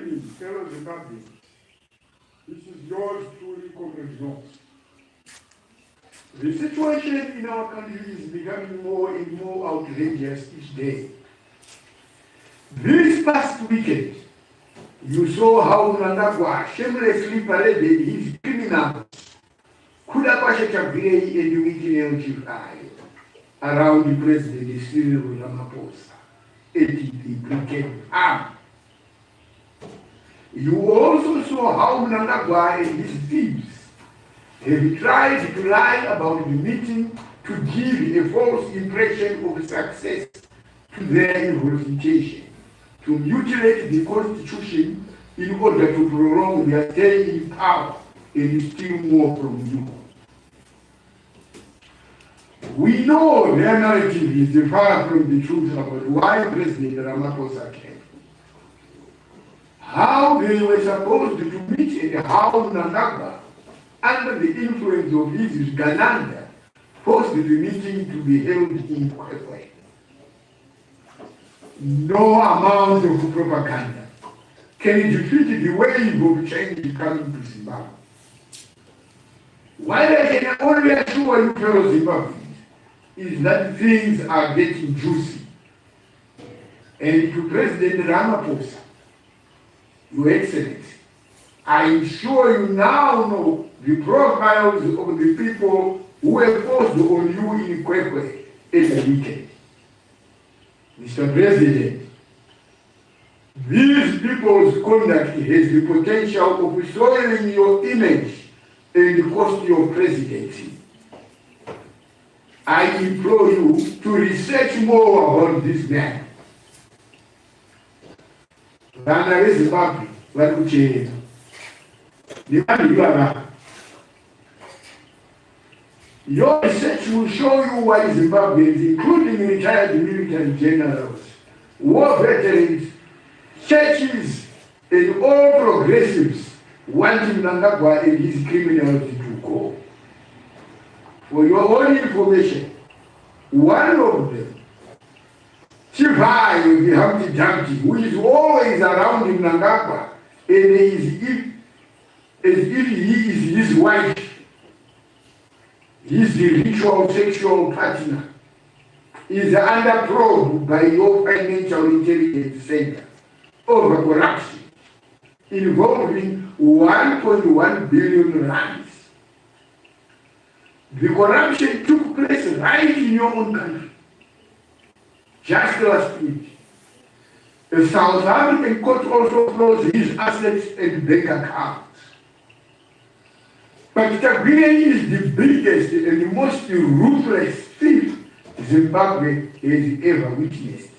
evening, fellow Zimbabweans. This is yours truly, Comrade Knox. The situation in our country is becoming more and more outrageous each day. This past weekend, you saw how Mnangagwa shamelessly paraded his criminals, Kudapasha Chagirei and Wikine Chivero, around the President Cyril Ramaphosa, at the Brigade Arm. You also saw how Mnangagwa and his thieves have tried to lie about the meeting to give a false impression of success to their evil intention, to mutilate the Constitution in order to prolong their stay in power and steal more from you. We know their narrative is far from the truth about why President Ramaphosa came, how they were supposed to meet, and how Mnangagwa, under the influence of his Gananda, forced the meeting to be held in Kwekwe. No amount of propaganda can defeat the wave of change coming to Zimbabwe. What I can only assure you, fellow Zimbabweans, is that things are getting juicy. And to President Ramaphosa, Your Excellency, I am sure you now know the profiles of the people who were forced on you in Kwekwe at the weekend. Mr. President, these people's conduct has the potential of soiling your image and cost your presidency. I implore you to research more about this man. Your research will show you why Zimbabweans, including retired military generals, war veterans, churches, and all progressives want Mnangagwa and his criminals to go. For your own information, one of them, Chivero, the Humpty Dumpty, who is always around Mnangagwa, and as if he is his wife, his ritual sexual partner, is under probe by your financial intelligence center over corruption involving 1.1 billion rands. The corruption took place right in your own country. Just last week, a South African court also closed his assets and bank accounts. But Chagirei is the biggest and the most ruthless thief Zimbabwe has ever witnessed.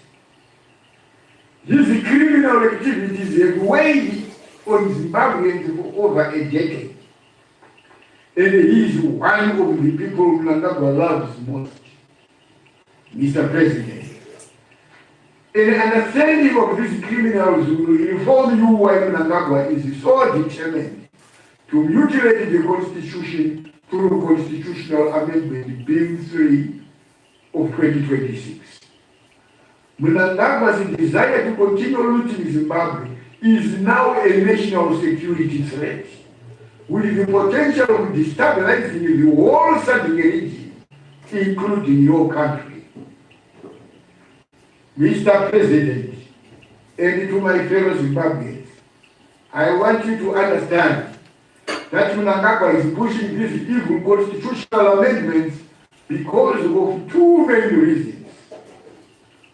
His criminal activities have weighed on Zimbabweans for over a decade. And he is one of the people Mnangagwa loves most. Mr. President, an understanding of these criminals will inform you why Mnangagwa is so determined to mutilate the Constitution through Constitutional Amendment Bill 3 of 2026. Mnangagwa's desire to continue looting Zimbabwe is now a national security threat, with the potential of destabilizing the whole southern region, including your country. Mr. President, and to my fellow Zimbabweans, I want you to understand that Mnangagwa is pushing these evil constitutional amendments because of two main reasons.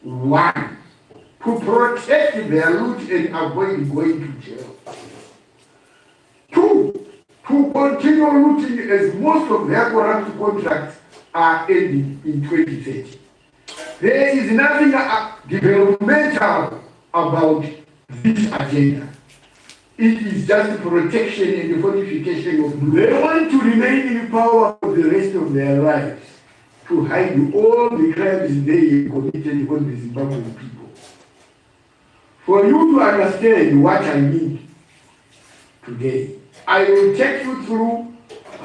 One, to protect their loot and avoid going to jail. Two, to continue looting as most of their corrupt contracts are ending in 2030. There is nothing developmental about this agenda. It is just protection and fortification of. They want to remain in power for the rest of their lives, to hide all the crimes they committed on the Zimbabwean people. For you to understand what I mean today, I will take you through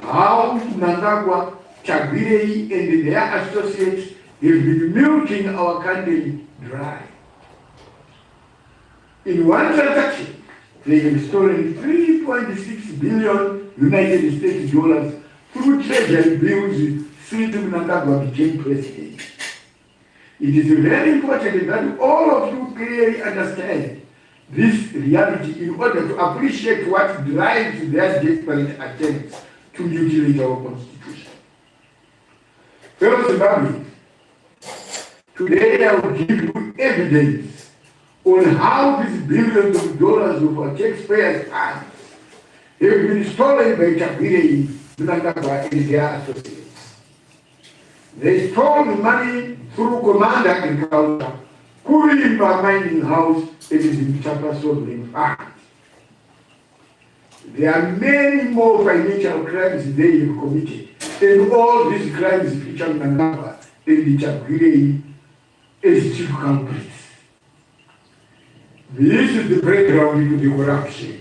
how Mnangagwa, Chagwirei, and their associates have been milking our country dry. In one transaction, they have stolen 3.6 billion United States dollars through treasury bills since Mnangagwa became president. It is very important that all of you clearly understand this reality in order to appreciate what drives their desperate attempts to mutilate our constitution. Fellow Zimbabweans, today I will give you evidence on how these billions of dollars of our taxpayers' funds have been stolen by Chagwirei, Mnangagwa, and their associates. They stole the money through command agriculture, Kurimba mining house, and the Mtapa sovereign fund. There are many more financial crimes they have committed, and all these crimes feature Mnangagwa and the Chagwirei as chief culprits. This is the background to the corruption.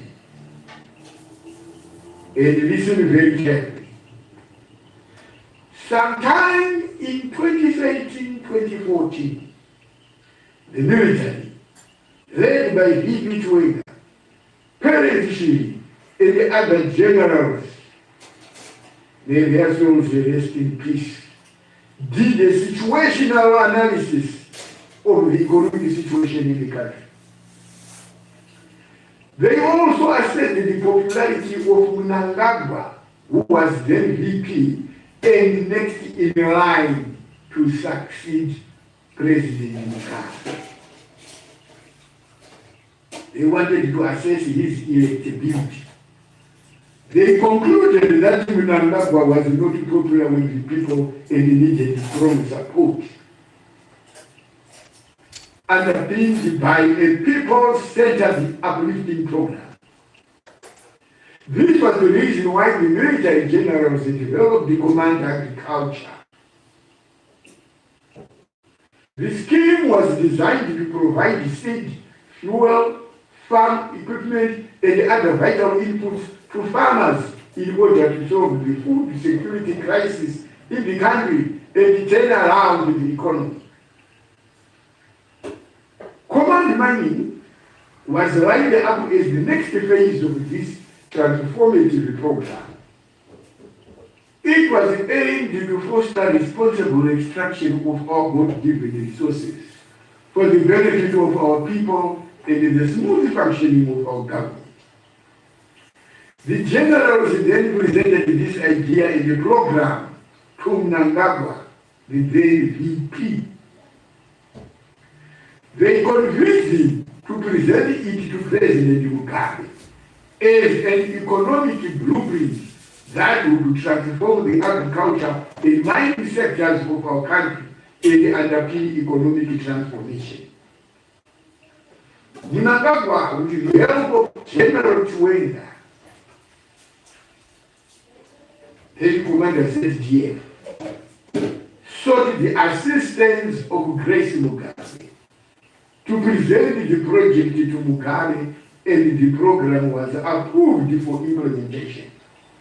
And listen very carefully. Sometime in 2013-2014, the military, led by V.P. Chwega, Perezishiri, and the other generals, may their souls rest in peace, did a situational analysis of the economic situation in the country. They also assessed the popularity of Mnangagwa, who was then VP, and next in line to succeed President Mugabe. They wanted to assess his electability. They concluded that Mnangagwa was not popular with the people and needed strong support, underpinned by a people-centered uplifting program. This was the reason why the military generals developed the command agriculture. The scheme was designed to provide seed, fuel, farm equipment, and other vital inputs to farmers in order to solve the food security crisis in the country and turn around the economy. Command mining was lined up as the next phase of this transformative program. It was aimed to foster responsible extraction of our God-given resources for the benefit of our people and the smooth functioning of our government. The generals then presented this idea in the program to Mnangagwa, the then VP. They convinced him to present it to President Mugabe as an economic blueprint that would transform the agriculture and mining sectors of our country and underpin economic transformation. Mnangagwa, with the help of General Chwega, head commander SDF, sought the assistance of Grace Mugabe to present the project to Mugabe, and the program was approved for implementation.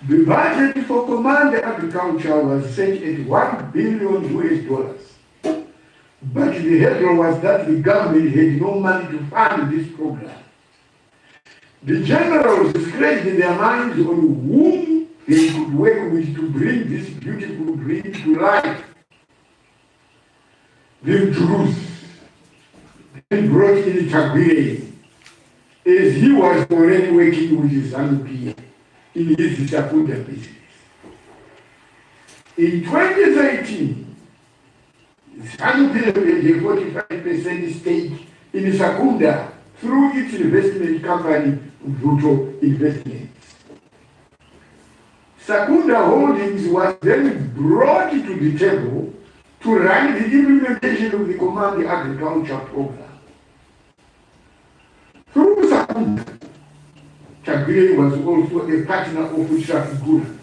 The budget for command agriculture was set at $1 billion. But the headline was that the government had no money to fund this program. The generals scratched their minds on whom they could work with to bring this beautiful dream to life. The Jews then brought in Chagwirei, as he was already working with his ZANU-PF in his Sakunda business. In 2013, ZANU-PF had a 45% stake in Sakunda through its investment company, Vuto Investments. Sakunda Holdings was then brought to the table to run the implementation of the command agriculture program. Through Sakunda, Chagre was also a partner of Trafigura,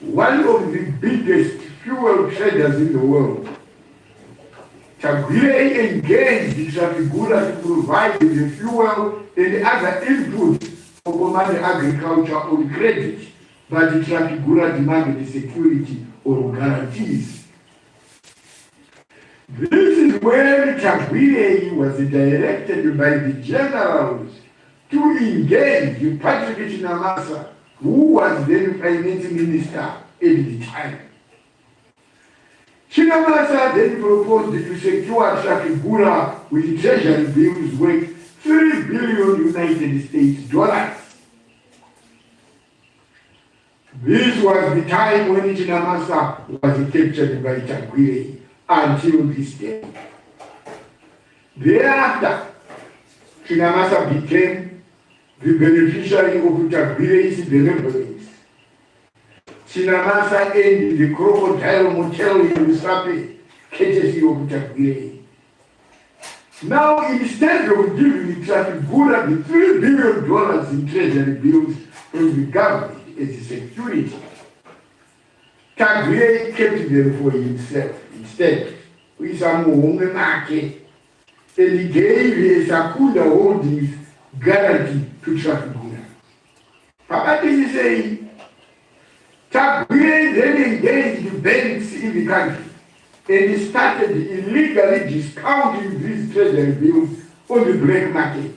one of the biggest fuel traders in the world. Chagre engaged Trafigura to provide the fuel and other inputs for command agriculture on credit, but Trafigura demanded security or guarantees. This is where Chagre was directed by the generals to engage Patrick Chinamasa, who was then finance minister at the time. Chinamasa then proposed to secure Trafigura with treasury bills worth $3 billion United States dollars. This was the time when Chinamasa was captured by Chagre until this day. Thereafter, Chinamasa became the beneficiary of Chagre's benevolence. Chinamasa ended the Crocodile Motel in Sape, courtesy of Chagre. Now, instead of giving Trafigura the $3 billion in treasury bills from the government as security, Chagre kept them for himself instead with some home market, and he gave a Sakunda Holdings guarantee to Trafigura. Papa is saying, Chagre then engaged banks in the country and started illegally discounting these treasury bills on the black market.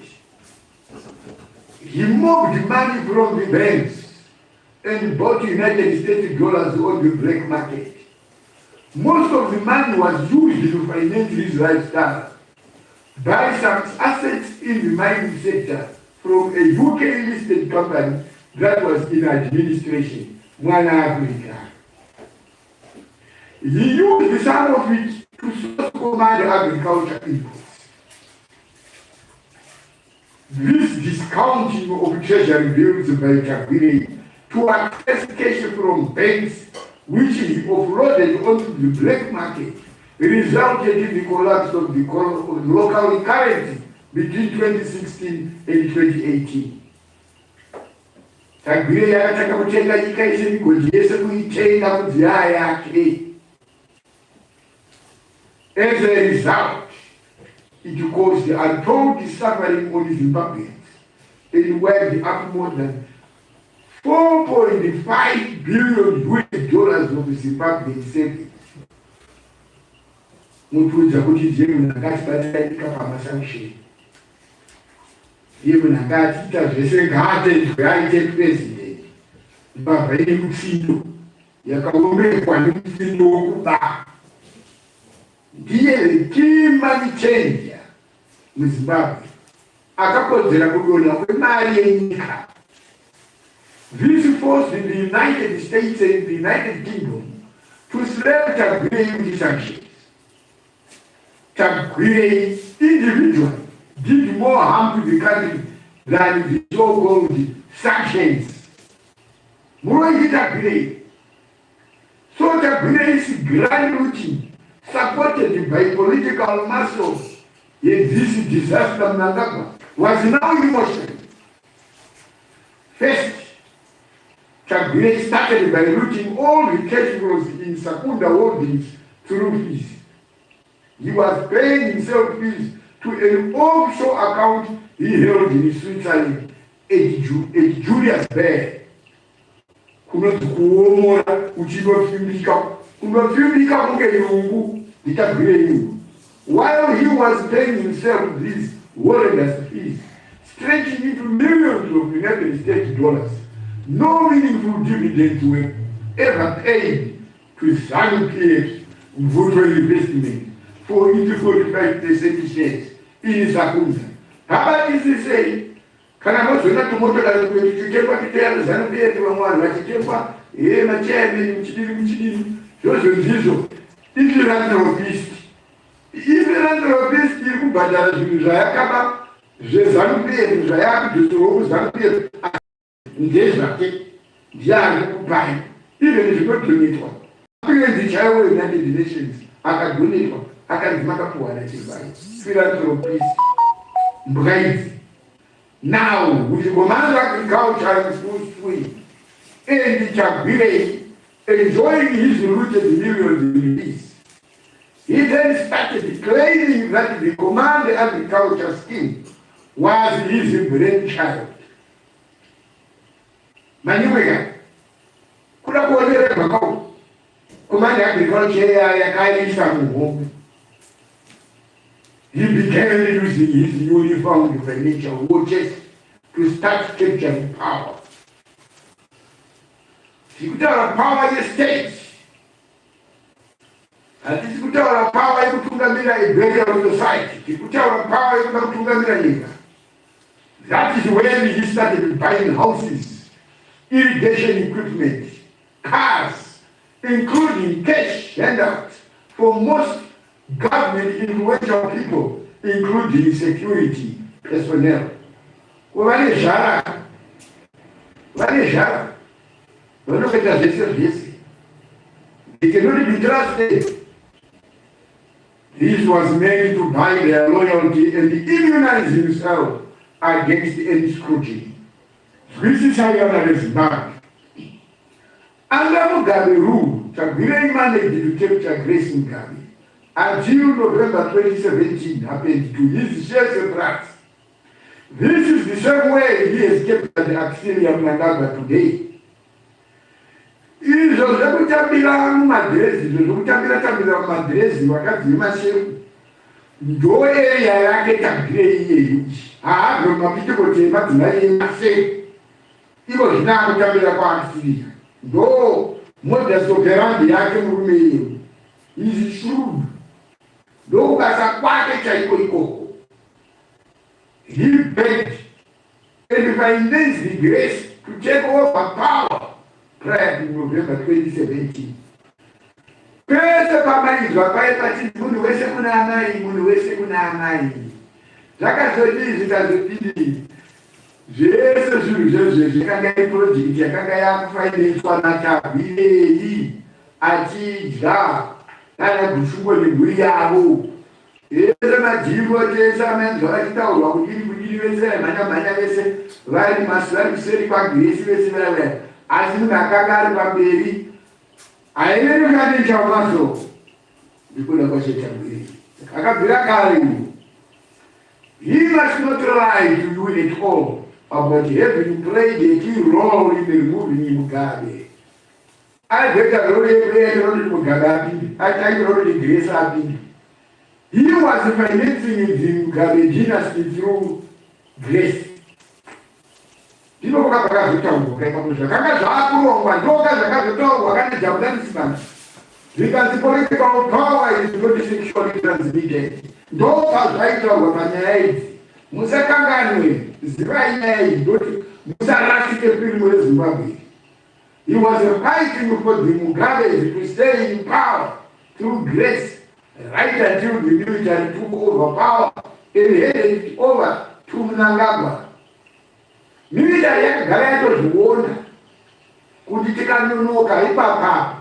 He moved money from the banks and bought United States dollars on the black market. Most of the money was used to finance his lifestyle, buy some assets in the mining sector from a UK-listed company that was in administration, One Africa. He used some of it to source command agriculture inputs. This discounting of treasury bills by Chagre to access cash from banks, which he offloaded onto the black market, resulted in the collapse of the local currency between 2016 and 2018. Chagre yakataka kutenga nyika yese migodi yese kuitenga kudziya yake. As a result, it caused untold suffering on Zimbabweans and wiped up more than $4.5 billion of Zimbabwean savings. Mutuza kuti jemu nakati pataitika pamasanction. Jemu nakati ita zvese ngate aite president. Mbavha ine mutsindo yakaomekwa nemutsindo wokuba. Ndiye key money changer muZimbabwe akakodzera kudonha kwemari yenyika. This forced the United States and the United Kingdom to slap Chagre into sanctions. Chagre individually did more harm to the country than the so-called sanctions. More Chagre. So Chagre's grand routine, supported by political muscles in this disaster Mnangagwa, was now emotional. First, Chagre started by routing all the cash flows in Sakunda Holdings through fees. He was paying himself fees to an offshore account he held in Switzerland at Julius Baer. Kunoti kuomora kunofyumbika kunge yungu Chagre yungu. While he was paying himself these horrendous fees, stretching into millions of United States dollars, no meaningful dividends were ever paid to ZANU-PF Mvutwa Investment for its 45% shares in Sakunda. How is he saying? Kana mozona tumotokari kuchitengwa kitenda ZANU-PF vamwana vachitengwa machairman muchidini zvozvo ndizvo philanthropist. Philanthropist iri kubhadhara zvinhu zvayakaba zveZANU-PF zvayakudzoserwa kuZANU-PF ndezvake ndiani kupai even zvinodhonetwa apinzi chaiwo United Nations akadhonetwa akanzi makapuhana chivai philanthropist mbwa idzi Now, with the command of agriculture in full swing, and Chivero enjoying his looted millions in peace, he then started claiming that the command agriculture scheme was his brainchild. Manywega, kuda kuonera makao, command agriculture yakaisha muhombe. He began using his newly-found financial watches to start capturing power. Sikutaura power estates. Ati sikutaura power yekutungamira a society. Sikutaura power yekutungamira nyika. That is when he started buying houses, irrigation equipment, cars, including cash handouts for most government influential people, including security personnel. Vanejara. Look at this. They cannot be trusted. This was made to buy their loyalty and immunize himself against any scrutiny. This is how Zimbabwe. Under Mugabe rule, Chivero managed to capture Grace Mugabe. Until November 2017 happened to his shares and tracts. This is the same way he escaped the Auxilia Mnangagwa today. Izvo zvekutambira mumadhirezi, zvekutambira mumadhirezi wakadzima shefu ndo area yake Chivero iyeyi. Haabve mapitiko tema dzinaiyemase. Ivo zvinakutambira kwaAuxilia. Ndo modus operandi yake murume iyeyi. He's shrewd. Ndokubasa kwake chaiko ikoko. He begged and financed the grace to take over power prior to November 2017. Pese pamaizwa paipati munhu wese kuna amai. Zvakazoti zvikazopindi zvese zvinhu zvozvo zvikanga iproject yakanga yakufinanswa naChivero achidya kana kushungwa nemhuri yavo. Ese madhiro tese amenzo achitaurwa kudini vese mhanya vese vari kuseri kwaGrace vese vaya. Asi munhu akanga ari pamberi aierekane nechamaso ndikuda kwaChivero. Akabvira kare. He must not lie to you at all about having played a key role in removing Mugabe. I better already Mugabe happened. I think already Grace happened. He was financing the Mugabe dynasty through Grace. Ndinoka pakazotangwa kaikamusha kanga zvakurongwa ndoka zvakazotangwa kana Zimbabweans. Because the political power is not sexually transmitted. Ndoka zvaitaurwa panyaya idzi. Musakanganwe zivai nyaya idzi ndoti musarasike pirimu reZimbabwe. He was fighting for the Mugabe to stay in power through Grace right until the military took over power and handed it over to Mnangagwa. Military yakagara yatozviona kuti tikanonoka ipapa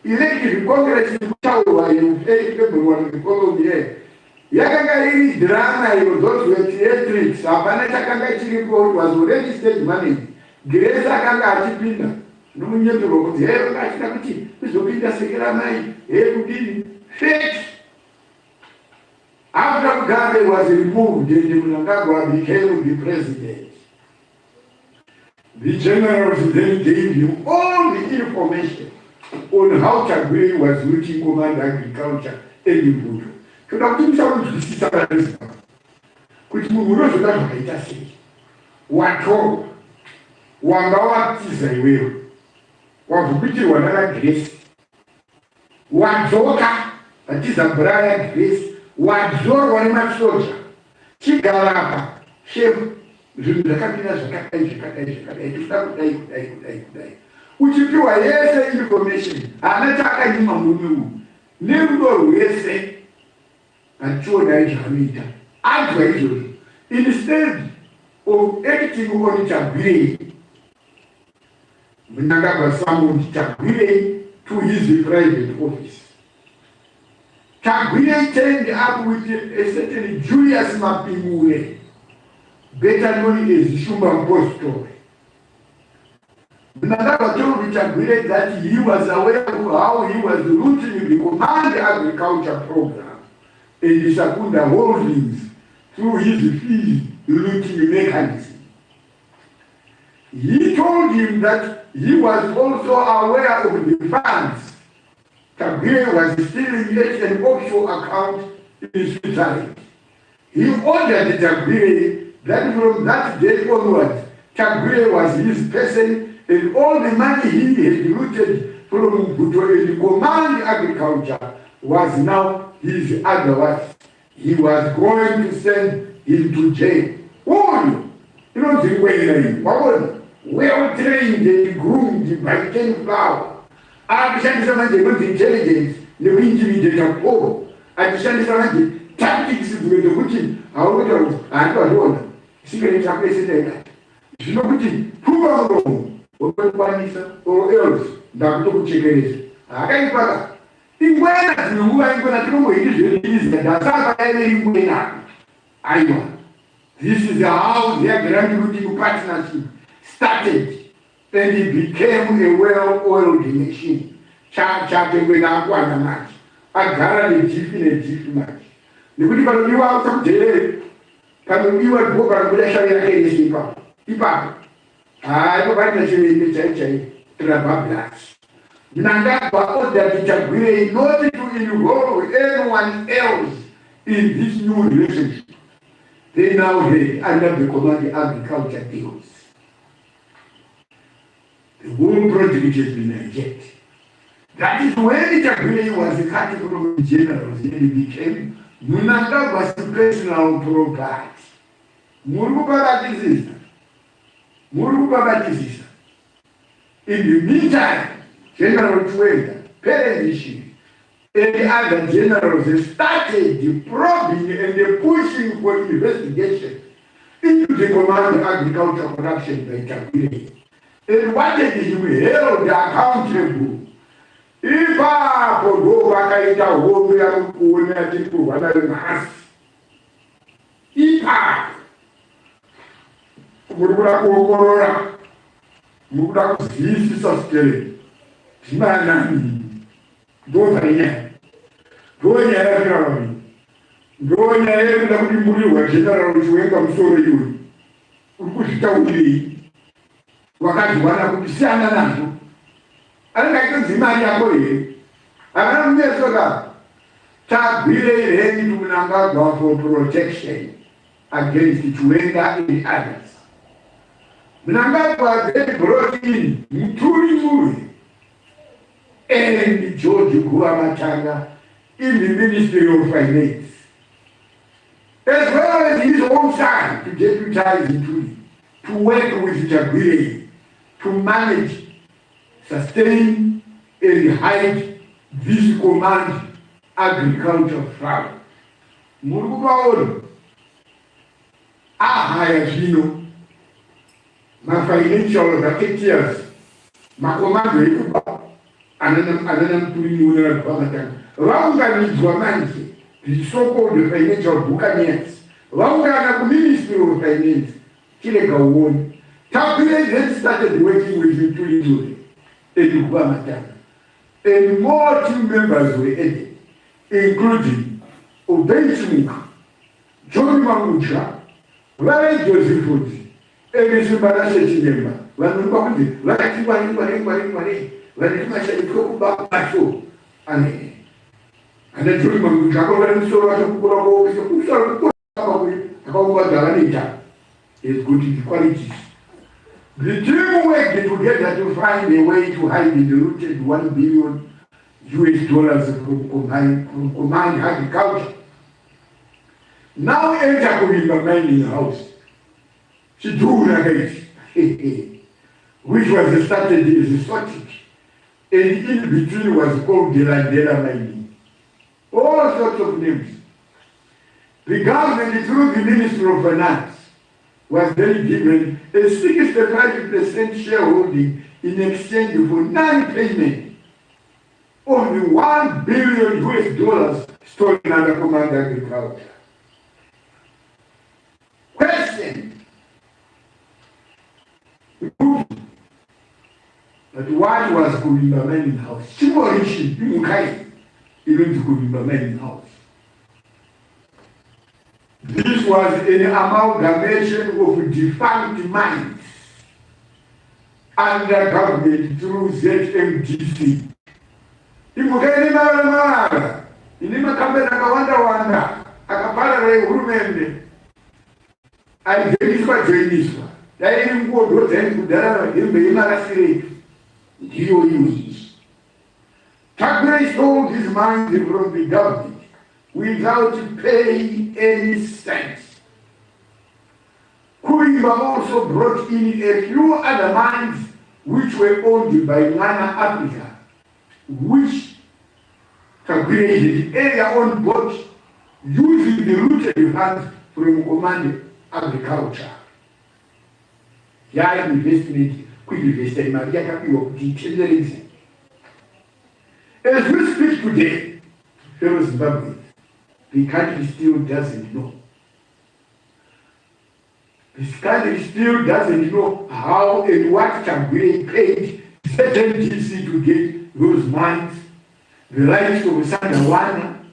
elective congress ikutaurwa February Colombia yakanga iri drama those were theatrics. Hapana chakanga chiripo. It was already stage managed. Grace akanga achipinda nomunyepero kuti achida kuti izopinda sekera mai kudini fake. After Mugabe was removed and Mnangagwa became the president, the generals then gave him all the information on how Chivero was looting command agriculture and Zimbabwe. Toda kuti musakunzwisisa paZimbabwe kuti munhu unozvoda zvakaita sei, watorwa, wanga watiza iwewe, wabvukutirwa nanaGrace, wadzoka atiza mbura yaGrace, wadzorwa nemasoja, chigara apa shefu zvinhu zvakamira zvakadai toda kudai. Uchipiwa yese information haana chaakanyima murume uyu nerudo rwese achiona izvaanoita anzwa izvozvo. Instead of acting on Chivero, Mnangagwa summoned Chivero to his private office. Chivero turned up with a certain Julius Mapimure. better known as Shumba Postal. Another told Chagwire that he was aware of how he was routing the Command Agriculture Program in the Sakunda Holdings through his field routing mechanism. He told him that he was also aware of the funds Chagwire was stealing at an offshore account in Switzerland. He ordered Chagwire that from that day onwards, Chagwire was his person, and all the money he had looted from the Command Agriculture was now his. Otherwise, he was going to send him to jail. Oh, you know, the way well trained and groomed by 10 flower. I sent someone with intelligence, the intimidate of poor. I sent someone tactics with the witching, however, and what one. Secret place you know what who are wrong? Or else, that look chickens. I can't bother. In when I'm going to know it is that's how I want. This is how their grand partnership started, and it became a well-oiled machine. Chatting without one match. I got a different match. The people you out of jail. Come you are book and bless your I don't want to say the church, Trabablas. Nanga ordered Chagwire not to involve anyone else in this new relationship. They now had under the Command Agriculture deals. The whole project has been hijacked. That is when Chagwire was cutting from the generals and he became Munanga was the personal property. Muruba disease. In the meantime, General Chivero, Peredishi, and the other generals started the probing and the pushing for investigation into the Command Agriculture Production by Chagwire. And wanted him held accountable. If I could go back to home, I would go to if I Murmura Corora, Murmura Sis of Kelly, Timanani, go there, go there, go there, Muri, General, which went on so you. Who's Tawili? Wakati wanakubishana nazo. Anataka Zimaya boy. Anamwambia soka. Chagwire ready to Munanga for protection against Chivero and others. Munanga was then brought in Muturi and George Guamatanga in the Ministry of Finance, as well as his own son to deputize Muturi, to work with Chagwire, to manage, sustain, and hide this Command Agriculture fraud. Murugaon, Ahayashino, my financial racketeers, my command, and then I'm putting you in a Ramadan. Longer is Romancy, the so-called financial buccaneers, longer than the Ministry of Finance, Kilega won. Chagwire then started working with me to in Ramadan. And more team members were added, including Obenchimuk, John Mamucha, Larry Joseph, and Zimbabweans member. When we come to like money, when it must have come back my soul. And then John Mamucha, and so is good in qualities. The team worked together to find a way to hide the looted $1 billion from Command Agriculture. Now enter Kubimba mining house. She drew the gate, which was started as a sorting, and in between was called the Landela mining. All sorts of names. The government, through the Ministry of Finance, was then given a 65% shareholding in exchange for non-payment of the $1 billion stolen under Command Agriculture. Question: But what was Kulimba Mining House? Chimorishi, Bimukai, even to Kulimba Mining House. This was an amalgamation of defunct mines under government through ZMDC. Bimukai Mara, Inima Kambena Kawanda, Akapara Urumende, and Jeniswa Jeniswa. That didn't go to the in the Imara DOUs. Tagre stole his mines from the government without paying any cents. Kulimba also brought in a few other mines which were owned by Nana Africa, which Tagre area on board using the looted funds from Command Agriculture. Yaya investment. As we speak today, fellow Zimbabweans, the country still doesn't know. This country still doesn't know how and what Chambere paid ZMDC to get those mines, the likes of Sandawana,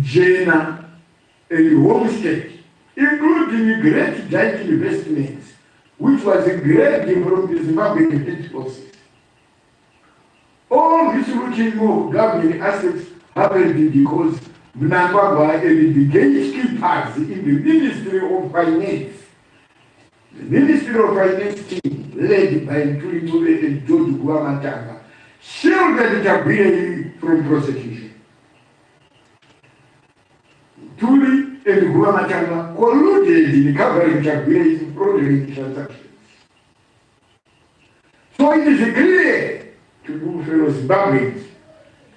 Jena, and Homestead, including great giant investments, which was a great gift from the Zimbabwean state forces. All this looting of government assets happened because Mnangagwa and the gatekeepers in the Ministry of Finance, the Ministry of Finance team, led by Tulimule and George Guamatanga, shielded Chambere from prosecution. Tuli and Guamatanga colluded in covering Chambere's fraudulent transactions. So it is clear to you fellow Zimbabweans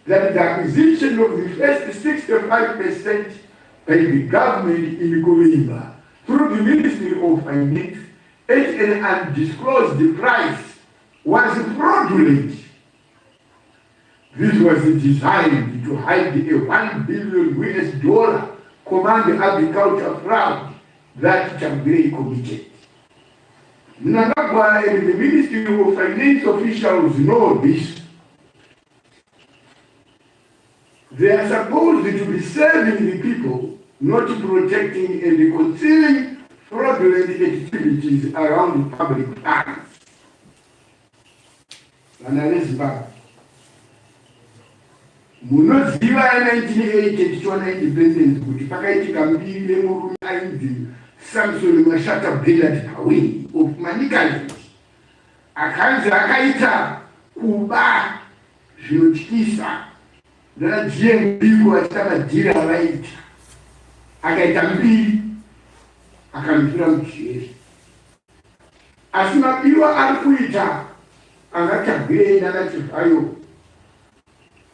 that the acquisition of the first 65% by the government in Kulimba through the Ministry of Finance at an undisclosed price was fraudulent. This was designed to hide a $1 billion US Command Agriculture fraud that Chambere committed. Mnangagwa and the Ministry of Finance officials know this. They are supposed to be serving the people, not protecting and concealing fraudulent activities around public funds. Munoziva ya 1980 tichiwana independence kuti pakaitika mbiri nemurume ainzi Samson Mashata Bellad Kawini of Manicaland akanzi akaita kuba zvinotyisa ndanaGMB achita madhiri avaita akaita mbiri akamupira mujeri asi mabiro ari kuita angatagwei nanachivayo.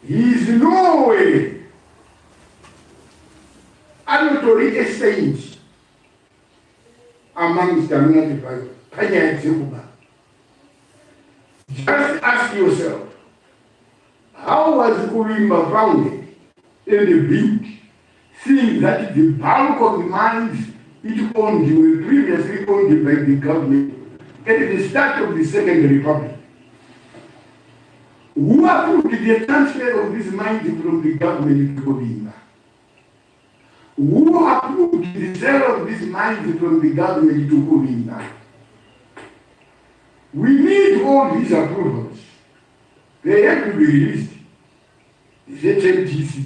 He is no way anotori a saint amongst the Bible. Just ask yourself, how was Kulimba founded and built, seeing that the bulk of the mines it owned were previously owned by the government at the start of the Second Republic? Who approved the transfer of these mines from the government to Kulimba? Who approved the sale of these mines from the government to Kulimba? We need all these approvals. They have to be released. The ZMDC,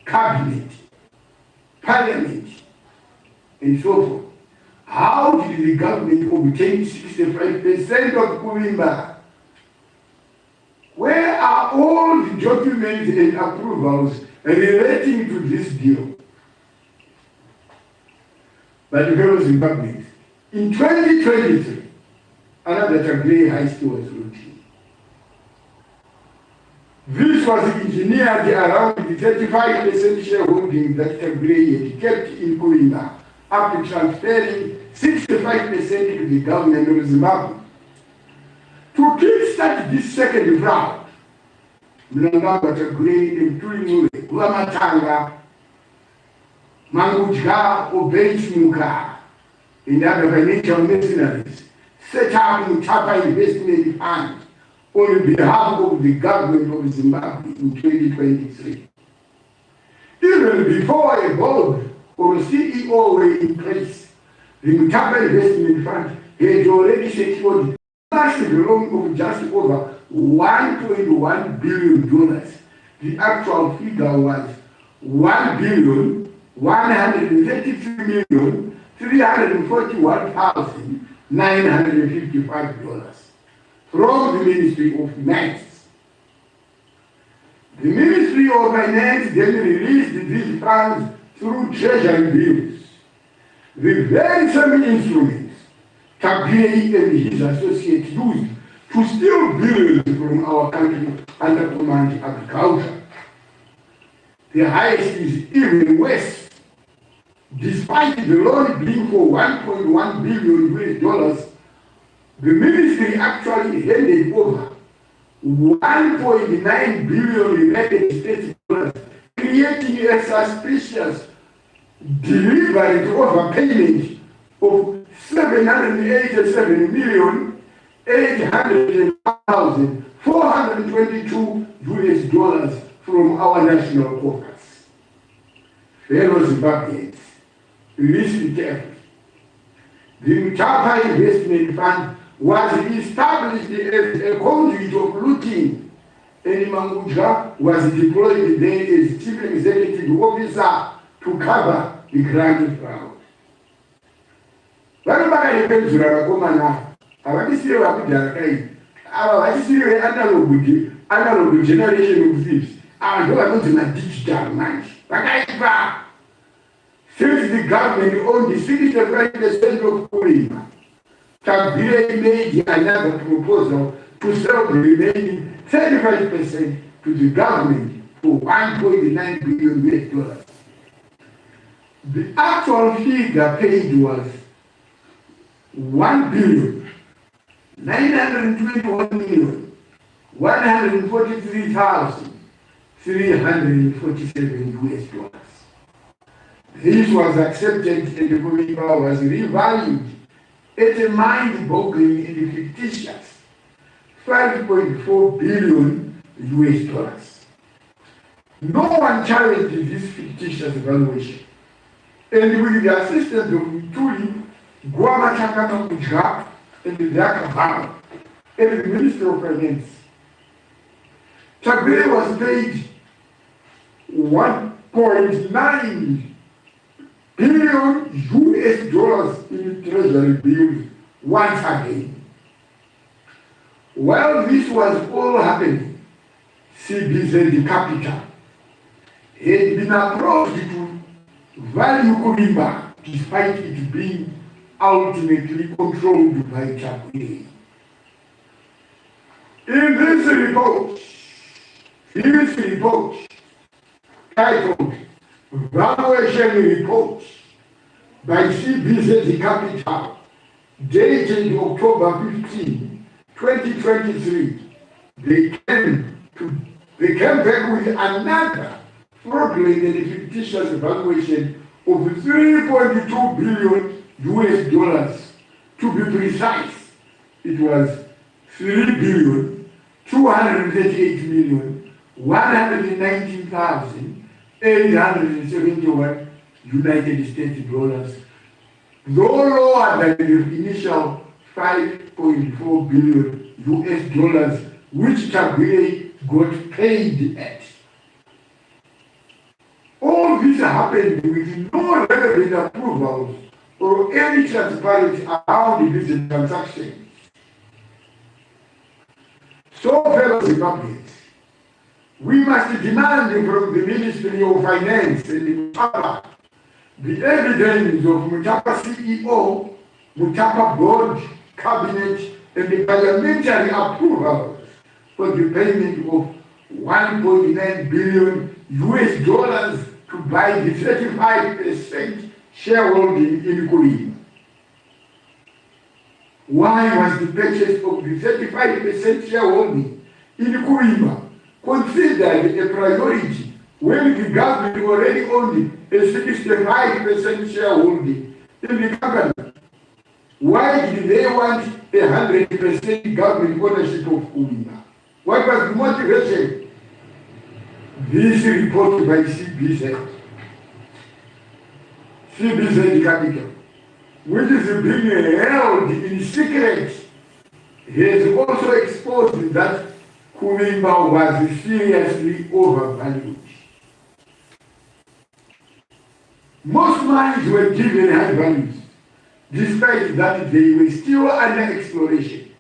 Cabinet, Parliament, and so forth. How did the government obtain 65% of Kulimba? Where are all the documents and approvals relating to this deal? But fellow Zimbabweans, in 2023, another Chambere heist was routine. This was engineered around the 35% shareholding that Chambere had kept in Kulimba after transferring 65% to the government of Zimbabwe. To kickstart this second round, Mnangagwa Chambere and Tulimule, Guamatanga, Mangudya, Obeichimuka, and other financial mercenaries set up Mutapa Investment Fund on behalf of the government of Zimbabwe in 2023. Even before a board or a CEO were in place, the Mutapa Investment Fund had already secured a massive loan of just over $1.1 billion. The actual figure was $1,133,341,955 from the Ministry of Finance. The Ministry of Finance then released these funds through treasury bills. The very same instruments Tabile and his associates used to steal billions from our country under command agriculture. The highest is even worse. Despite the loan being for $1.1 billion, the ministry actually handed over $1.9 billion United States dollars, creating a suspicious deliberate overpayment of $787,800,422 from our national coffers. Fellow Zimbabweans, listen carefully. The Mutapa Investment Fund was established as a conduit of looting, and Mangudra was deployed then as chief executive officer to cover the grand fraud. Vanhu vakadepedzura vakomana havadisire vakudhara kai ava vachisire analog generation of thieves ava ndo vanonzi madigital manje vakaipa. Since the government owned 65% of Kurima, Tabile made another proposal to sell the remaining 35% to the government for $1.9 billion. The actual figure paid was $1,921,143,347 US. This was accepted and the Kurima was revalued at a mind-boggling and fictitious $5.4 billion US. No one challenged this fictitious valuation. And with the assistance of Tuli, Guama Chakama Kujra, and the Dakabama, and the Minister of Finance, Tabile was paid $1.9 billion US in treasury bills once again. While this was all happening, CBZ Capital had been approached to value Kurima despite it being ultimately controlled by Tabile. In this report titled Valuation Report by CBZ Capital, dated October 15, 2023, they came back with another fraudulent and fictitious valuation of $3.2 billion US. To be precise, it was $3,238,119,871 United States dollars, though lower than the initial $5.4 billion US, which Tabile got paid at. All this happened with no relevant approvals or any transparency around this transaction. So, fellow Zimbabweans, we must demand from the Ministry of Finance and Mutapa the evidence of Mutapa CEO, Mutapa Board, Cabinet, and the parliamentary approvals for the payment of $1.9 billion US to buy the 35% shareholding in Kurima. Why was the purchase of the 35% shareholding in Kurima considered a priority when the government already owned a 65% shareholding in the company? Why did they want 100% government ownership of Kuwimba? What was the motivation? This report by CBZ Capital, which is being held in secret, has also exposed that Kuwimba was seriously overvalued. Most mines were given high values, despite that they were still under exploration,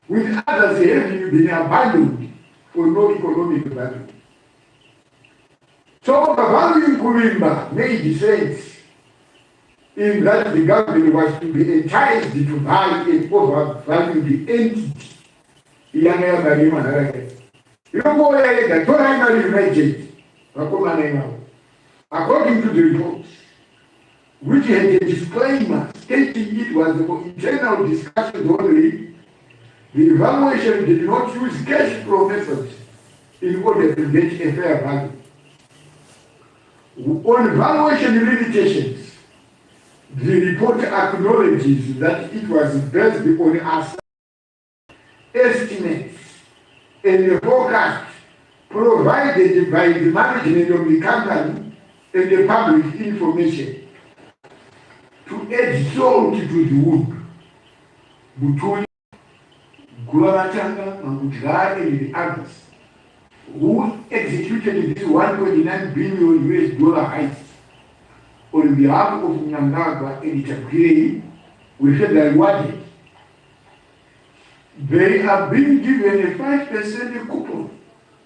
with others having been abandoned for no economic value. So overvaluing Kuwimba made sense in that the government was to be enticed to buy and overvalue the entity. According to the report, which had a disclaimer stating it was for internal discussions only, the evaluation did not use cash flow methods in order to get a fair value. On valuation limitations, the report acknowledges that it was based on estimates and the forecast provided by the management of the company and the public information to add salt to the wound between Gulamatanga, Mangudra, and the others who executed this 1.9 billion US dollar heist on behalf of Mnangagwa and Tabgiri, we said that rewarded. They are being given a 5% coupon,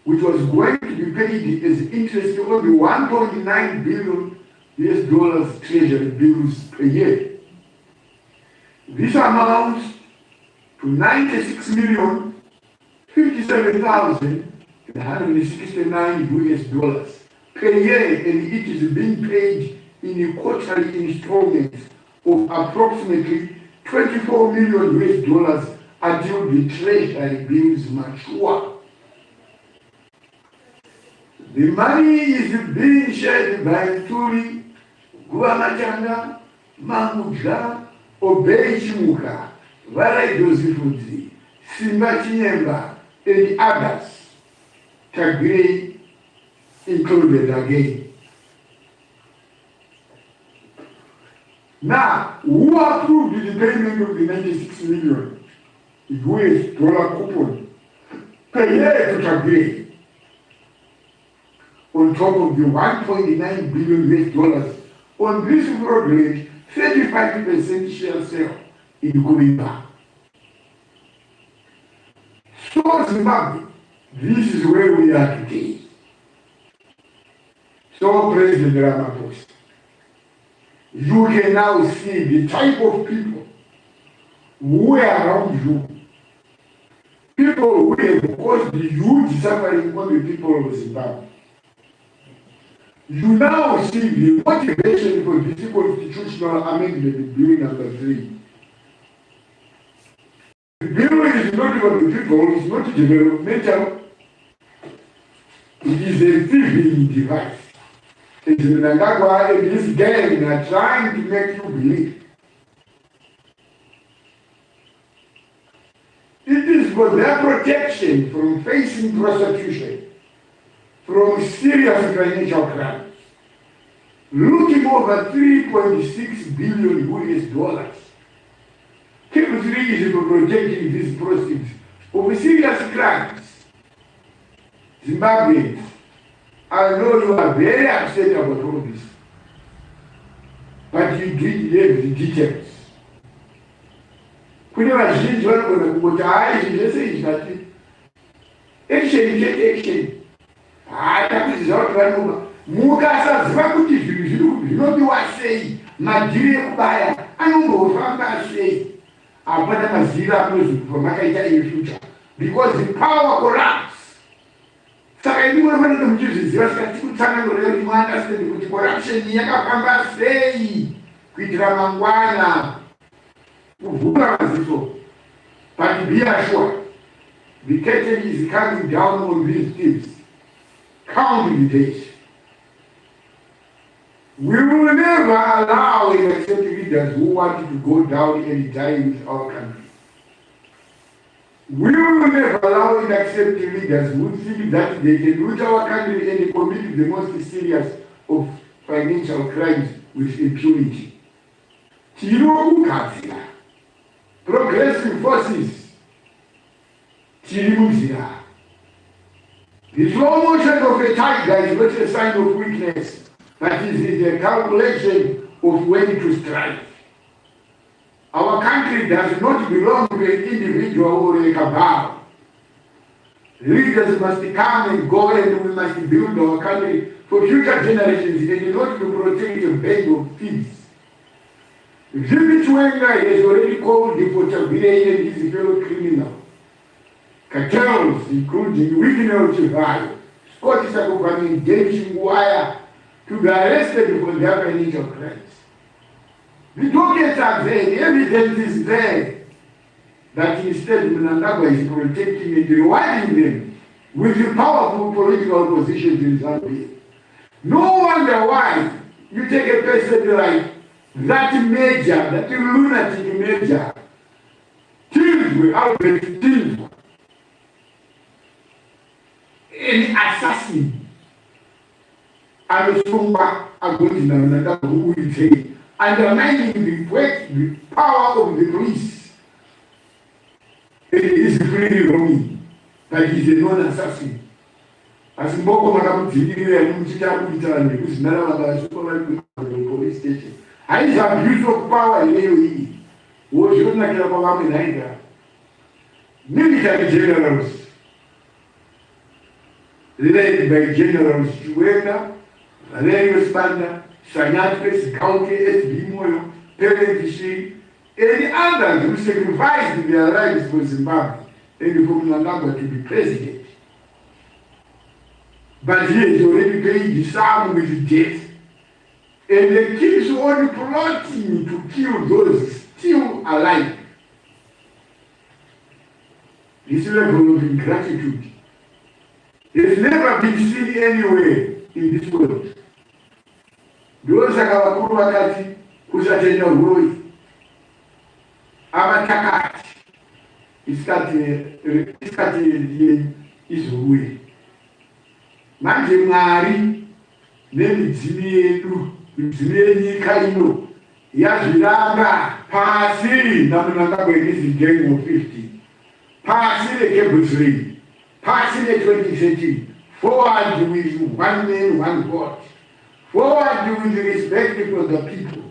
which was going to be paid as interest on the 1.9 billion US dollars treasury bills per year. This amounts to 96,057,169 US dollars per year, and it is being paid in quarterly installments of approximately 24 million US dollars until the treasury bills mature. The money is being shared by Turi, Guamachanga, Mangudra, Obey Chimuka, Vale Joseph, Simba Chinyemba, and others, Tagre included again. Now, who approved the payment of the 96 million US dollar coupon per year to Tagre? On top of the 1.9 billion US dollars on this fraudulent 35% share sale in Kuwimba. So Zimbabwe, this is where we are today. So President Ramaphosa, you can now see the type of people who are around you. People who have caused huge suffering on the people of Zimbabwe. You now see the motivation for this constitutional amendment bill number 3. The bill is not for the people, it's not developmental, it is a thieving device. It's Mnangagwa and this gang are trying to make you believe. It is for their protection from facing prosecution from serious financial crimes, looking over 3.6 billion US dollars. Q3 is for protecting these proceeds of serious crimes. Zimbabweans, I know you are very upset about all this, but you did have the details. Kune vazhinji vanogona kungoti hai izvi zvese izvi zvati action chete action. Takuziva kuti vanova mukasaziva kuti zvinhu zvinodiwa sei, madhiri ekubaya anombofamba sei, hapana mazira anozokupa makaita efuture, because the power corrupts. Saka ini munofanira muchizviziva saka tikutsanangurira kuti muunderstand kuti corruption yakafamba sei kuitira mangwana kuvhura maziso. But be assured, the curtain is coming down on these thieves. Count the days. We will never allow and accept leaders who want to go down and die with our country. We will never allow and accept leaders who think that they can loot our country and commit the most serious of financial crimes with impunity. Progressive forces. The slow motion of a tiger is not a sign of weakness, but it is a calculation of when to strike. Our country does not belong to an individual or a cabal. Leaders must come and go, and we must build our country for future generations and not to protect a band of thieves. Jimmy Chwenga has already called the Portabile and his fellow criminal. Cartels, including Knox Chivero, Scottish Accompany, James Wire, to be arrested for their financial crimes. The documents are there, the evidence is there, that instead Mnangagwa is protecting and rewarding them with the powerful political positions in Zambia. No wonder why you take a person like that major, that lunatic major, Tilswe, Albert Tilswe, an assassin, and Sumba Agondina Mnangagwa, who will say, undermining the power of the police. It is really wrong that he is a non-assassin. As Mboko Manamuti and Muchita who's never supervised the police station. I is abuse of power in AOE. Was you not about America? Military generals, led by General Chivero, Valerio Spanda, Sanatres, County, S.B. Moyo, Perevishi, and others who sacrificed their lives for Zimbabwe and for Mnangagwa to be president. But he has already paid the sum with death. And the kids only plotting to kill those still alive. This level of ingratitude has never been seen anywhere in this world. Those are our Kurwakati, Kusatena Rui, Amatakati, Iskati is Rui. Manje Mari, name Zimiedu, Zimieni Kaino, Yazilanga, Pasi, Namunanga is the game of 50. Pasi the cable 3, Pasi the 2030, forward with one man, one God. Forward with respect for the people.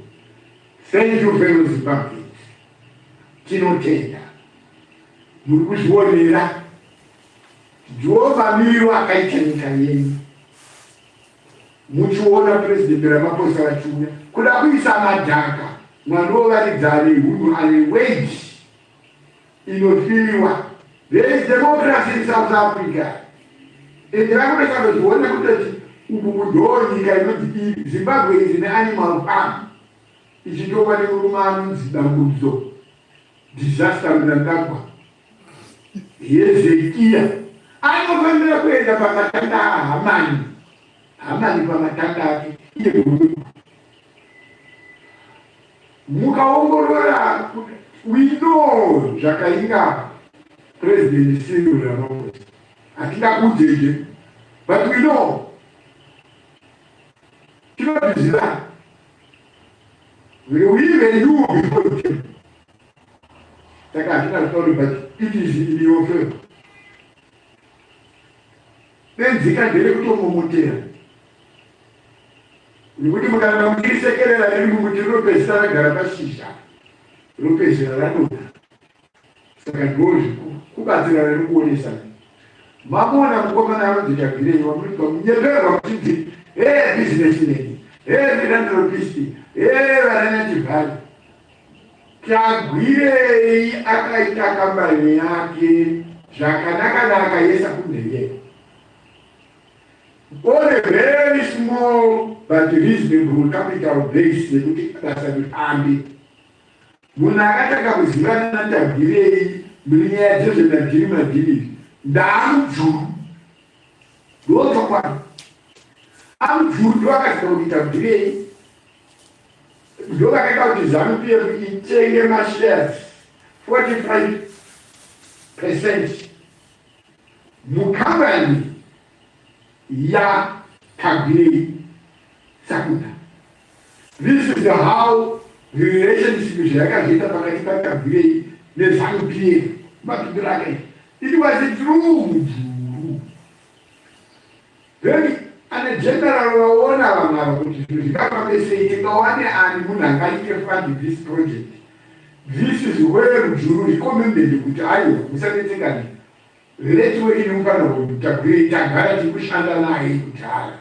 Thank you, fellow Zimbabweans. Tinotenda. Murikushwonera. Jehova miro akaitanika yenu. Muchiona President Ramaphosa vachuya. Kuda kuisa madhaka. Mwanova ridzare hunhu ane wage. Inofiriwa. There is democracy in South Africa. And Ramaphosa vachuona kuti Zimbabwe is an animal farm. It's nobody woman Zimbabwe. Disaster Mnangagwa. Yes, a year. I don't remember where the Pamatanda Hamani. Hamani Pamatanda. Mukaongorora, we know Jakainga, President Cyril Ramaphosa. Atika Kujeje. But we know. We will even you before you came. I cannot tell you, but it is in your favor. Then Zika directed to Momotea. We would have got a second and we would have a Sarah Garabashisha. Lopez Rano. Second goes, who got the Rano. Mamma, woman, the Japanese woman from Yellow City. Business lady, philanthropist, vanity. Kagwire akaita kambani yake, zvakanaka yesa kuneye. On a very small but reasonable capital base, yekuti akasavitambi. Munhu akataka kuzivana naTabhirei munyaya dzezvenabhiri mabhiri ndaamujuru ndotsokwana. I'm good to Tabhirei ndoba kaita kuti ZANU-PF itenge mashares 45% mukambani yaTagirei Sakunda. This is how the relationship zvakazoita pakati paTagirei neZANU-PF mapindiro akaita. It was a true. Then ane general waona vamwe kuti zvikafambisei tikawane ani munhu angaite fund this project. This is where Juru recommended kuti aiwa musanetengani letwe inoungana kuTagirei tagara tikushanda naye kudhara.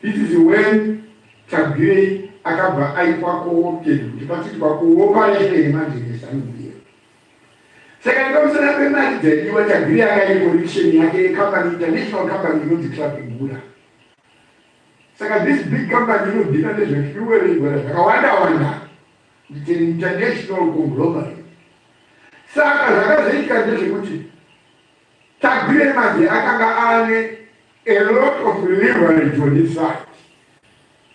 This is when Tagirei akabva aitwa co-opted kuti pachiitwa cooperation manje neZANU-PF. Saka ndikamusana pemari dzaidiwa Tagirei akaita connection yake yecompany international company inonzi Trafigura. Saka this big company inodhina nezvefuel zvakawanda. It's an international conglomerate. Saka zvakazoitika ndezvekuti Tagirei manje akanga ane a lot of leverage on his side.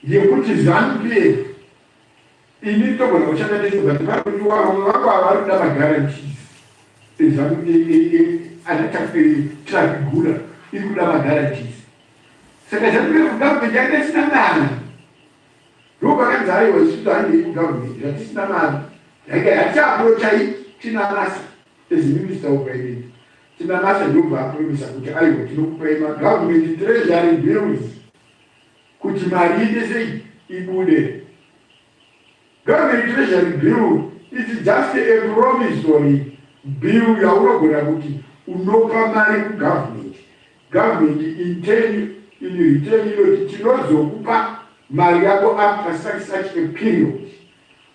Yekuti ZANU-PF initogona kushanda nezvibati kuti vamwe vangu avaruda magarantees. Trafigura iri kuda magarantees. Saka ZANU-PF government yanga isina mari. Ndopakanzi aiwa isusu handei kugovernment yatisina mari. Yanga yatiapproacha tina masa as minister of finance. Tina masa ndobva apromisa kuti aiwa tinokupai magovernment treasury bills kuti mari ine sei ibude. Government treasury bill is just a promissory bill yaunogona kuti unopa mari kugovernment. Government in return inoti tinozokupa mari yako after such a period.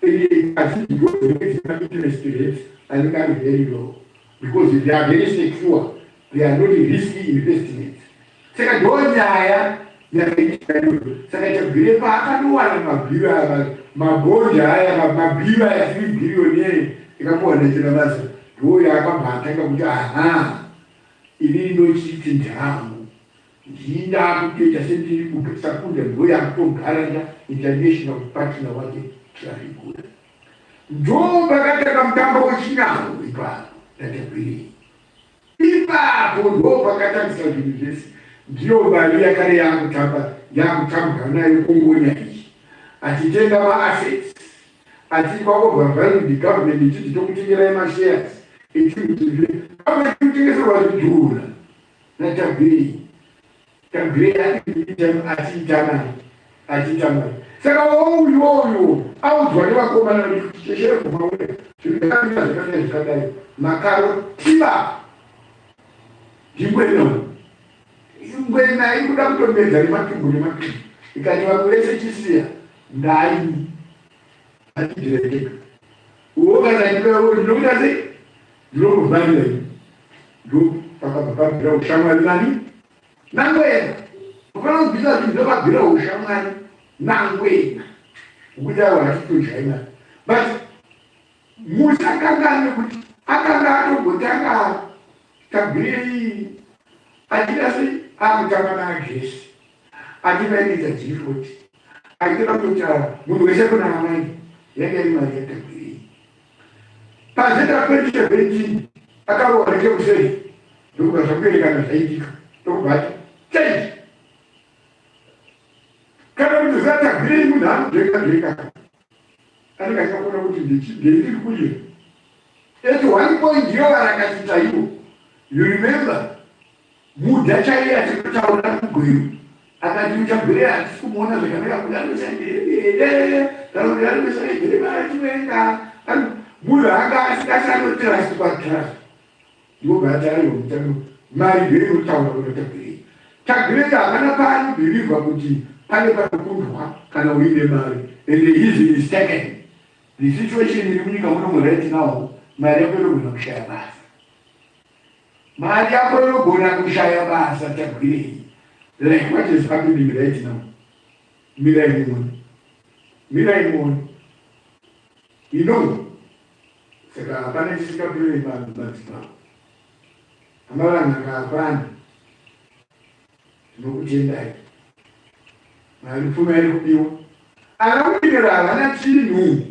Interest rates are very low because they are very secure. They are not risky investments. Saka ndonyaya yakaita Tagirei paakanowana mabhondi aya mabhiwa ya 3 billion ikamuwanachira basa ndoyo akabva atanga kuti ini inochiti ndangu ndinda kutoita sendiri Sakunda ndoyo akutogara international partner wake Trafigura. Ndopakatanga mutambo wechinyango ipapo Tagirei. Ipapo ndopakatangisa zvinhu ndiyo mari yakare yakutambwa nayo kungonya iyi achitenga maassets achipa overvalue the government ichiti tokutengerai mashares echikutengeserwa zvidhura naTagirei. Tagirei achiita mari. Saka uyoyo audzwa nevakomana kuti cheshere kumaule zvikamira zvakadai zvakadai makaro tiba ndingweno ingwena ikuda kutomedza nematumbu ikati vamwe vese chisiya ndai atidirekeka uokazaipewo ndinokuita sei ndinokuvharira ndo pakabva pabvira ushamwari nani nangwena ufanira kubvisa zvinhu zvakabvira ushamwari nangwena ukuti aiwa hatitojaina but musakangane kuti akanga atogotanga Tagirei achida sei akutanga naGesi achivainidza G40 achitoda kuti munhu wese kuna amai yanga iri mari yaTagirei. Pazeta 2017 akarohwa nechekusei ndokubva zvakuerekana zvaitika ndokubva change kana kuti zaTagirei munhu anodreka anenge achakona kuti ndiri kudya eti 1 point iyo varakachita ivo. You remember muda chaiye atinotaura kugwiru akati uchaGirei hatisi kumuona zvakanaka kuti anosanaireachivenga munhu anga asingasanotrust patrust ndobva ataiwa mutango mari ndei inotaura kuna Tagirei hapana paanobhirivha kuti pane panokundwa kana uine mari and easy is taken. The situation iri munyika muno right now mari yako inogona kushaya basa. Mari yako inogona kushaya basa Tagirei. Like what is happening right now? Mirai Moon. You know, saka hapana chisikabhiri madzipa. Amalanga hapana. Tinokutendai. Mari pfuma iri kudiwa. anawikira ana chinhu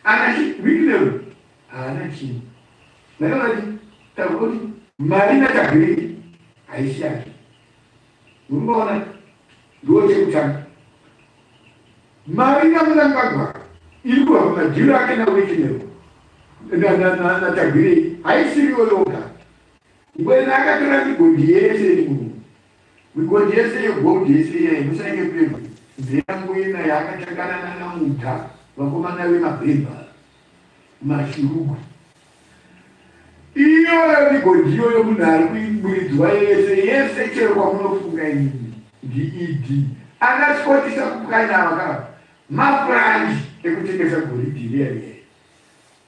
ana wikira ana chinhu nakalati takuti mari natagiri haisi yake unoona ndo chekutanga mari namutangagwa iri kuva pamajiro ake nawikira natagiri haisiriwo yoga ngwena akatora migodhi yese migodhi yese yegold yese yemusaike pembe ndeyangoina yaakatanganana namuta vakomana vemabhemba mashurugu iyo migodhi iyoyo munhu ari kuiburidzwa yese chero kwamunofunga inini ndiid anasikotisa kupwanyavaka mapuranji ekutengesa goridhi riyariye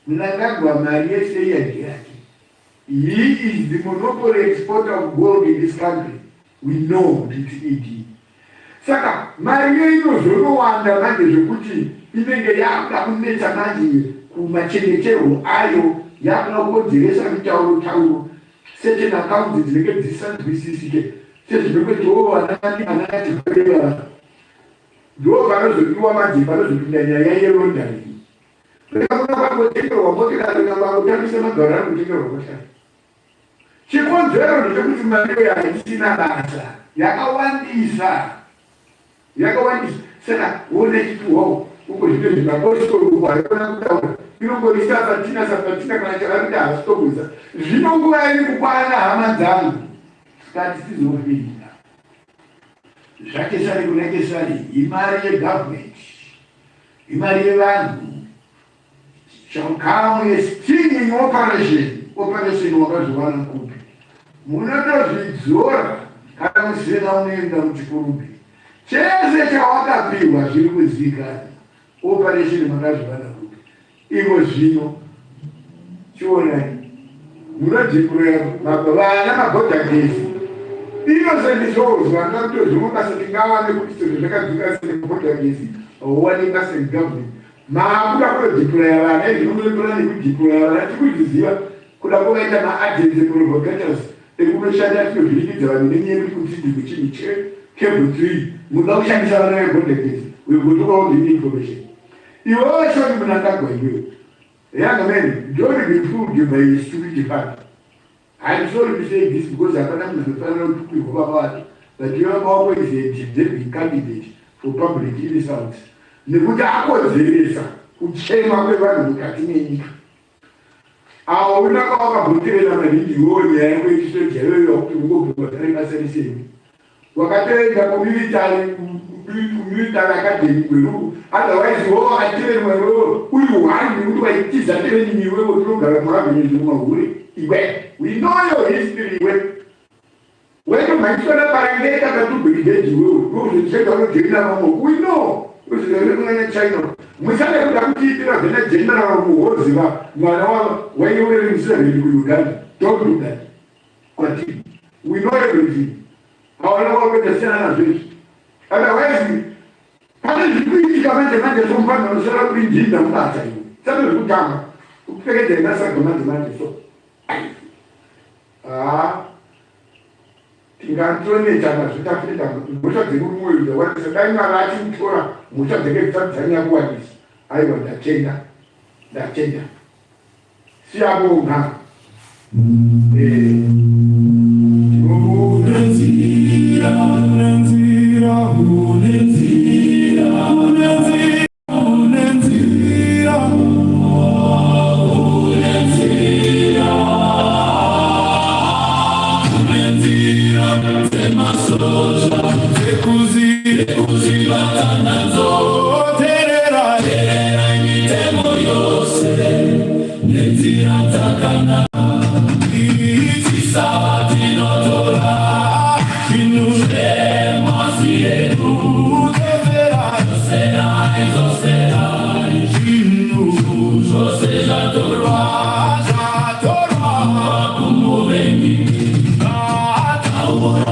munangagwa mari yese yake yake. He is the monopoly exporter of gold in this country. We know it's ED. Saka, mari inozonowanda manje zvekuti inenge yakuda kunetsa manje kumachengetero ayo yakuda kukodzeresa mitauro certain accounts dzinenge dzisanzwisisike sezvinongetiwo anati kureva ndo vanozodiwa manje vanozopinda nyaya yerondari rekakuna kwakotengerwa motikari kambakutambisa magaro ari kutengerwa motikari chikonzero ndechekuti mari haisina basa yakawandisa saka wone chituwo uko zvino zvemapositorukuvaikona kutaura inongorisa sapatina kana chakakuti hasitobwisa zvino nguva iri kukwana hama dzangu tikati tizofirira zvakesari kunekesari imari yegavhmendi imari yevanhu shall come a stinging operation wakazovana kupi munotozvidzora kana musina unoenda muchikurumbi chese chawakapiwa zviri kuzivikanwa operation makazovana kupi iko zvino chionai munodhiploya vana magodhagezi inozendizvouzwa ngakutozvimukasa tingawane kuti sezvo zvakadzika segodhagezi owanika segavhmendi maakuda kudhiploya vana izvinonotora nekudhiploya vana tikuzviziva kuda kuvaita maagency provocators ekunoshanda tinozvinikidza vanhu nenyeri kuti ndikuchini cable 3 muda kushandisa vana vegodhagezi wegotokawo ndini information iwewe shoni munangagwa iwewe yangamene don't be fooled by stupid fact. I'm sorry to say this because hapana mnazofanira kutukwirwa pavatu that your mama is a deserving candidate for public insults nekuti akodzeresa kuchema kwevanhu mukati menyika avo unaka wakabhutirena maningi iwonya yakwechisojaiweyo kuti ungobhuvazarengaseriseni wakatoenda kumilitary academy kweruku otherwise wo atiremwa iwewo uri hwani nekuti waitiza training iwewo tinogara muravhenezvomahuri iwe we know your history iwe wetomhaisona parangeka katubhirigeji iwewo ndozvicheka unojoina vamwe we know uzvirekunanya china musane kuda kutiitira zvena general muhoziva mwana wavo waiweremusiraheni kuuganda don't do that kwatini we know everything hawana kwakwedasiyana nazvezvi otherwise pane zvikuitika manje somufanira unosara kuri njinda mubasa iwe saka zvekutanga kupfekedza inasaga manje so tingatonetana zvitafita mhosva dzekumoyo wanisa dai mwana achimutora mhosva dzekedzadzanya kuwanisa aiwa ndatenda siyabonga Così, così va